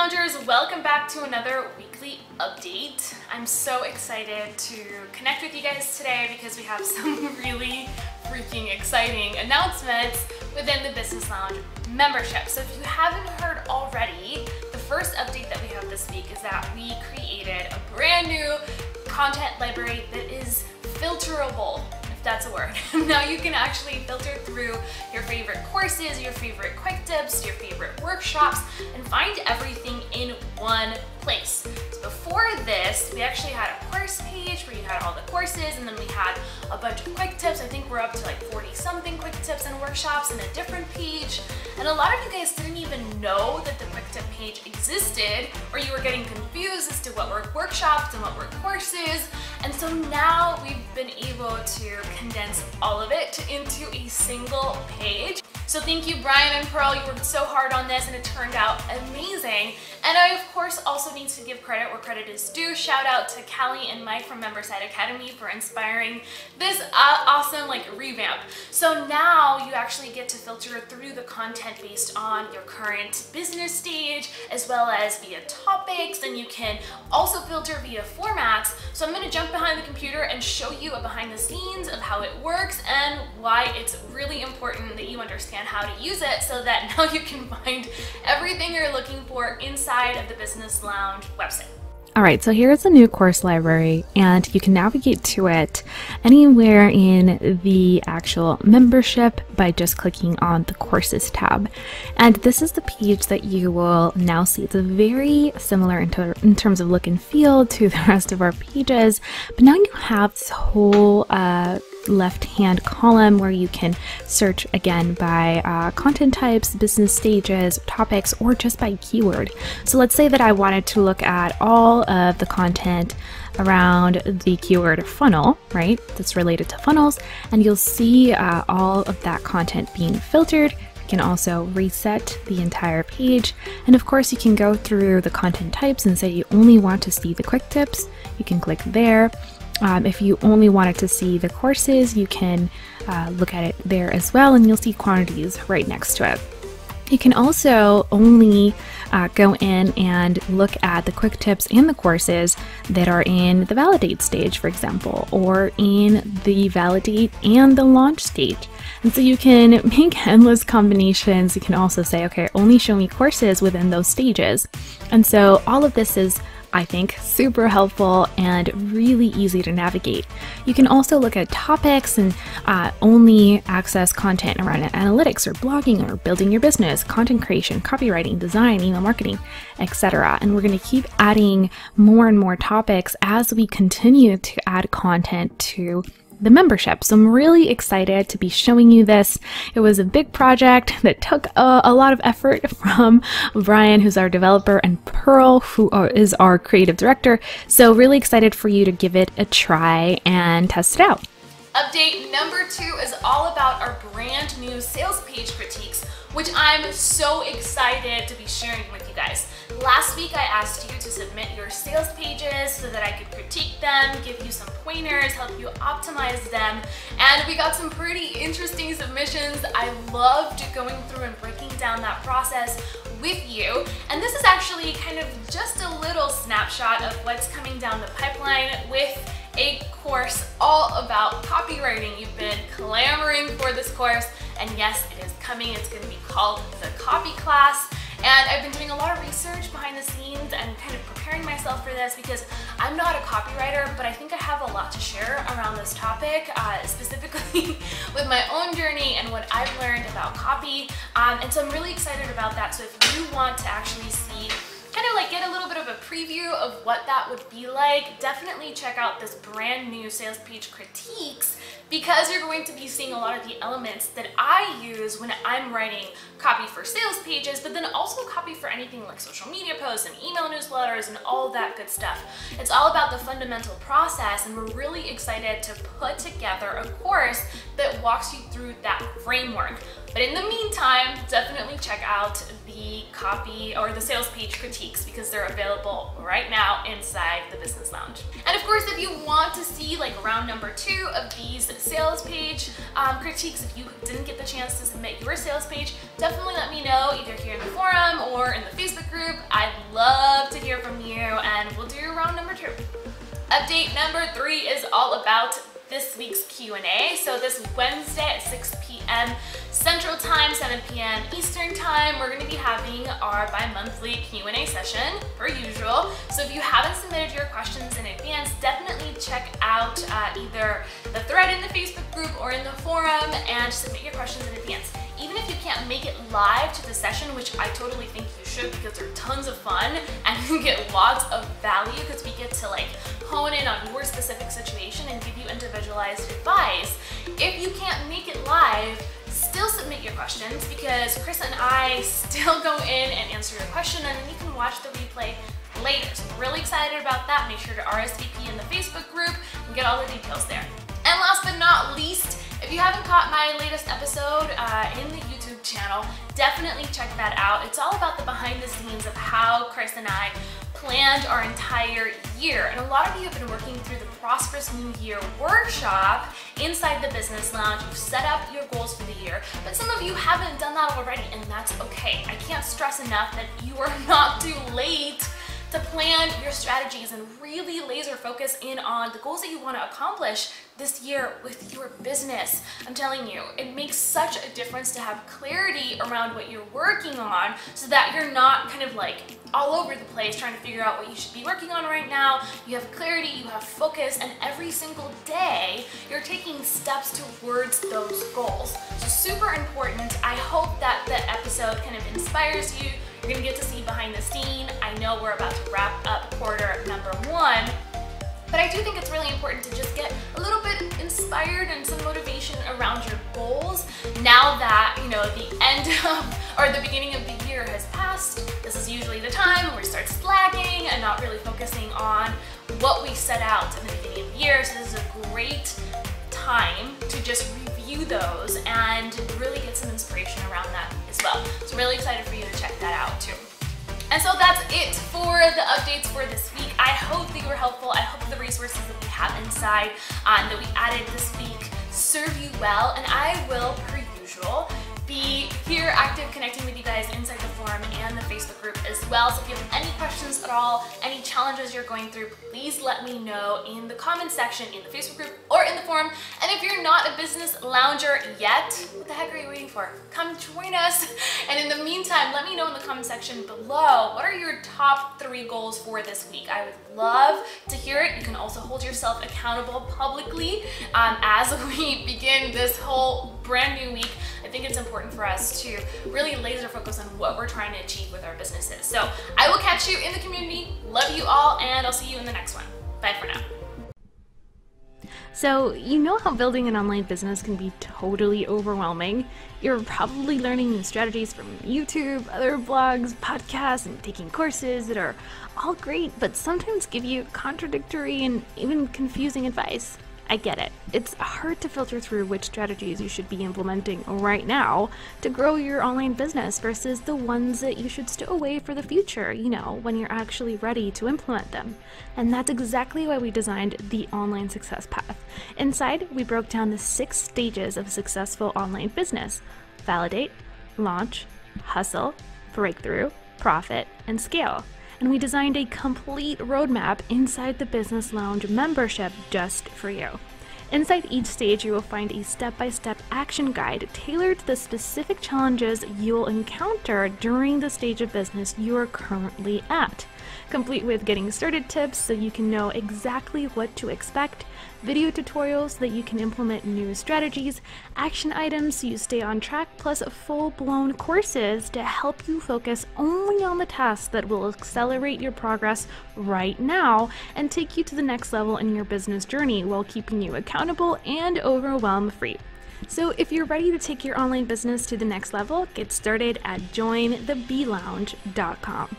Loungers, welcome back to another weekly update. I'm so excited to connect with you guys today because we have some really freaking exciting announcements within the Business Lounge membership. So if you haven't heard already, the first update that we have this week is that we created a brand new content library that is filterable. That's a word. Now you can actually filter through your favorite courses, your favorite quick tips, your favorite workshops, and find everything in one place. So before this, we actually had a course page where you had all the courses, and then we had a bunch of quick tips. I think we're up to like 40 something quick tips and workshops in a different page. And a lot of you guys didn't even know that the quick tip page existed, or you were getting confused as to what were workshops and what were courses. And so now we've been able to condense all of it into a single page. So thank you, Brian and Pearl. You worked so hard on this and it turned out amazing. And I, of course, also need to give credit where credit is due. Shout out to Callie and Mike from Memberside Academy for inspiring this awesome revamp. So now you actually get to filter through the content based on your current business stage, as well as via topics, and you can also filter via formats. So I'm going to jump behind the computer and show you a behind the scenes of how it works and why it's really important that you understand how to use it so that now you can find everything you're looking for inside of the Business Lounge website. All right, so here's a new course library, and you can navigate to it anywhere in the actual membership by just clicking on the Courses tab. And this is the page that you will now see. It's very similar in terms of look and feel to the rest of our pages, but now you have this whole left-hand column where you can search again by content types, business stages, topics, or just by keyword. So let's say that I wanted to look at all of the content around the keyword funnel, right? That's related to funnels, and you'll see all of that content being filtered. You can also reset the entire page, and of course you can go through the content types and say you only want to see the quick tips. You can click there. If you only wanted to see the courses, you can look at it there as well, and you'll see quantities right next to it. You can also only go in and look at the quick tips and the courses that are in the validate stage, for example, or in the validate and the launch stage. And so you can make endless combinations. You can also say, okay, only show me courses within those stages. And so all of this is, I think, super helpful and really easy to navigate. You can also look at topics and only access content around analytics or blogging or building your business, content creation, copywriting, design, email marketing, etc. And we're going to keep adding more and more topics as we continue to add content to the membership. So I'm really excited to be showing you this. It was a big project that took a lot of effort from Brian, who's our developer, and Pearl, who is our creative director. So really excited for you to give it a try and test it out. Update number 2 is all about our brand new sales page critiques, which I'm so excited to be sharing with you guys. Last week I asked you to submit your sales pages so that I could critique them, give you some pointers, help you optimize them, and we got some pretty interesting submissions. I loved going through and breaking down that process with you, and this is actually kind of just a little snapshot of what's coming down the pipeline with a course all about copywriting. You've been clamoring for this course, and yes, it is coming. It's going to be called the Copy Class. And I've been doing a lot of research behind the scenes and kind of preparing myself for this because I'm not a copywriter, but I think I have a lot to share around this topic, specifically with my own journey and what I've learned about copy. And so I'm really excited about that. So if you want to actually see, kind of get a little bit of a preview of what that would be like, definitely check out this brand new sales page critiques, because you're going to be seeing a lot of the elements that I use when I'm writing copy for sales pages, but then also copy for anything like social media posts and email newsletters and all that good stuff. It's all about the fundamental process, and we're really excited to put together a course that walks you through that framework. But in the meantime, definitely check out the the copy or the sales page critiques because they're available right now inside the Business Lounge. And of course, if you want to see like round number 2 of these sales page critiques, if you didn't get the chance to submit your sales page, definitely let me know either here in the forum or in the Facebook group. I'd love to hear from you, and we'll do round number 2. Update number 3 is all about this week's Q&A. So this Wednesday at 6 p.m. Central Time, 7 p.m. Eastern Time, we're going to be having our bi-monthly Q&A session per usual. So if you haven't submitted your questions in advance, definitely check out either the thread in the Facebook group or in the forum and submit your questions in advance. Even if you can't make it live to the session, which I totally think you should because they're tons of fun and you get lots of value because we get to like hone in on your specific situation and give you individualized advice. If you can't make it live, still submit your questions because Chris and I still go in and answer your question, and then you can watch the replay later. So I'm really excited about that. Make sure to RSVP in the Facebook group and get all the details there. And last but not least, if you haven't caught my latest episode in the YouTube channel, definitely check that out. It's all about the behind the scenes of how Chris and I planned our entire year. And a lot of you have been working through the Prosperous New Year workshop inside the Business Lounge. You've set up your goals for the year, but some of you haven't done that already, and that's okay. I can't stress enough that you are not too late to plan your strategies and really laser focus in on the goals that you want to accomplish this year with your business. I'm telling you, it makes such a difference to have clarity around what you're working on so that you're not kind of like all over the place trying to figure out what you should be working on right now. You have clarity, you have focus, and every single day you're taking steps towards those goals. So super important. I hope that the episode kind of inspires you. You're gonna get to see behind the scene. I know we're about to wrap up quarter number 1, but I do think it's really important to just get a little bit inspired and some motivation around your goals now that, you know, the end of, or the beginning of the year has passed. This is usually the time where we start slacking and not really focusing on what we set out in the beginning of the year. So this is a great time to just review those and really get some inspiration around that as well. So I'm really excited for you to check that out too. And so that's it for the updates for this week. I hope they were helpful. I hope the resources that we have inside that we added this week serve you well. And I will, per usual, be here active connecting with you guys inside the forum and the Facebook group as well. So if you have any questions at all, any challenges you're going through, please let me know in the comment section in the Facebook group or in the forum. And if you're not a business lounger yet, what the heck are you waiting for? Come join us. And in the meantime, let me know in the comment section below, what are your top 3 goals for this week? I would love to hear it. You can also hold yourself accountable publicly as we begin this whole brand new week. I think it's important for us to really laser focus on what we're trying to achieve with our businesses. So I will catch you in the community. Love you all, and I'll see you in the next one. Bye for now. So, you know how building an online business can be totally overwhelming? You're probably learning new strategies from YouTube, other blogs, podcasts, and taking courses that are all great, but sometimes give you contradictory and even confusing advice. I get it. It's hard to filter through which strategies you should be implementing right now to grow your online business versus the ones that you should stow away for the future, you know, when you're actually ready to implement them. And that's exactly why we designed the Online Success Path. Inside, we broke down the 6 stages of a successful online business: validate, launch, hustle, breakthrough, profit, and scale. And we designed a complete roadmap inside the Business Lounge membership just for you. Inside each stage, you will find a step-by-step action guide tailored to the specific challenges you'll encounter during the stage of business you are currently at, complete with getting started tips so you can know exactly what to expect, video tutorials so that you can implement new strategies, action items so you stay on track, plus full-blown courses to help you focus only on the tasks that will accelerate your progress right now and take you to the next level in your business journey while keeping you accountable and overwhelm-free. So if you're ready to take your online business to the next level, get started at jointheblounge.com.